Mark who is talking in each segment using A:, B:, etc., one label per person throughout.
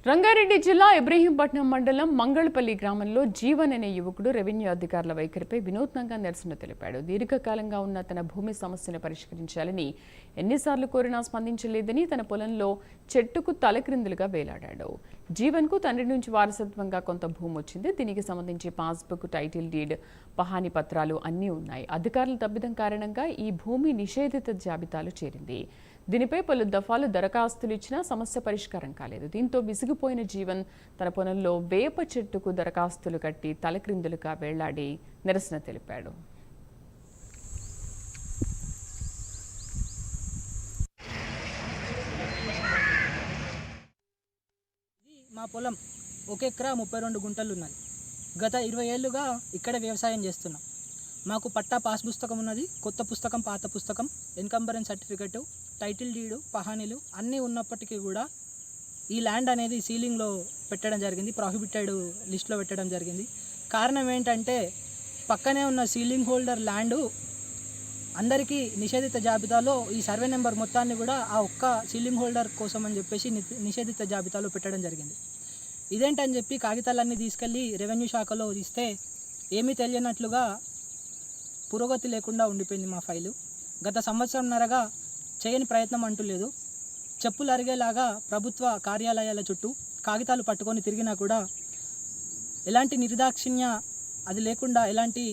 A: రంగారెడ్డి జిల్లా ఇబ్రహీంపట్నం మండలం మంగళపల్లి గ్రామంలో జీవన్ అనే యువకుడు రెవెన్యూ అధికారుల వైఖరిపై వినూత్నంగా నిరసన తెలిపాడు. దీర్ఘకాలంగా ఉన్న తన భూమి సమస్యను పరిష్కరించాలని ఎన్నిసార్లు కోరినా స్పందించలేదని తన పొలంలో చెట్టుకు తలక్రిందులుగా వేలాడాడు. జీవన్కు తండ్రి నుంచి వారసత్వంగా కొంత భూమి వచ్చింది. దీనికి సంబంధించి పాస్బుక్, టైటిల్ డీడ్, పహానీ పత్రాలు అన్నీ ఉన్నాయి. అధికారుల తప్పిదం కారణంగా ఈ భూమి నిషేధిత జాబితాలో చేరింది. దీనిపై పలు దఫాలు దరఖాస్తులు ఇచ్చినా సమస్య పరిష్కారం కాలేదు. దీంతో విసిగిపోయిన జీవన్ తన పొలంలో వేప చెట్టుకు దరఖాస్తులు కట్టి తలక్రిందులుగా వేళ్లాడి నిరసన తెలిపాడు.
B: మా పొలం 1 ఎకరా 32 గుంటలు ఉన్నది. గత 20 ఏళ్ళుగా ఇక్కడ వ్యవసాయం చేస్తున్నాం. మాకు పట్టా పాస్ పుస్తకం ఉన్నది, కొత్త పుస్తకం, పాత పుస్తకం, ఎన్కంబరెన్స్ సర్టిఫికెట్, టైటిల్ డీడు, పహానీలు అన్నీ ఉన్నప్పటికీ కూడా ఈ ల్యాండ్ అనేది సీలింగ్లో పెట్టడం జరిగింది, ప్రాహిబిటెడ్ లిస్ట్లో పెట్టడం జరిగింది. కారణం ఏంటంటే పక్కనే ఉన్న సీలింగ్ హోల్డర్ ల్యాండు అందరికీ నిషేధిత జాబితాలో ఈ సర్వే నెంబర్ మొత్తాన్ని కూడా ఆ ఒక్క సీలింగ్ హోల్డర్ కోసం అని చెప్పేసి నిషేధిత జాబితాలో పెట్టడం జరిగింది. ఇదేంటని చెప్పి కాగితాలన్నీ తీసుకెళ్ళి రెవెన్యూ శాఖలో ఇస్తే ఏమీ తెలియనట్లుగా పురోగతి లేకుండా ఉండిపోయింది మా ఫైలు. గత సంవత్సరంన్నరగా చేయని ప్రయత్నం అంటూ లేదు. చెప్పులు అరిగేలాగా ప్రభుత్వ కార్యాలయాల చుట్టూ కాగితాలు పట్టుకొని తిరిగినా కూడా ఎలాంటి నిర్దాక్షిణ్య అది లేకుండా, ఎలాంటి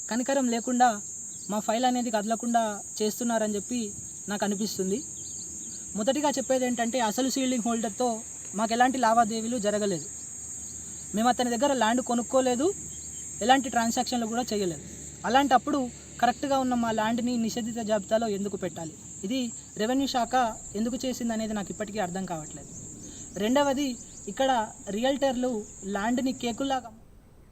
B: కనికరం లేకుండా మా ఫైల్ అనేది కదలకుండా చేస్తున్నారని చెప్పి నాకు అనిపిస్తుంది. మొదటిగా చెప్పేది ఏంటంటే అసలు సీలింగ్ హోల్డర్తో మాకు ఎలాంటి లావాదేవీలు జరగలేదు. మేము అతని దగ్గర ల్యాండ్ కొనుక్కోలేదు, ఎలాంటి ట్రాన్సాక్షన్లు కూడా చేయలేదు. అలాంటప్పుడు కరెక్ట్గా ఉన్న మా ల్యాండ్ని నిషేధిత జాబితాలో ఎందుకు పెట్టాలి? ఇది రెవెన్యూ శాఖ ఎందుకు చేసింది అనేది నాకు ఇప్పటికీ అర్థం కావట్లేదు. రెండవది, ఇక్కడ రియల్టర్లు ల్యాండ్ని కేకుల్లాగా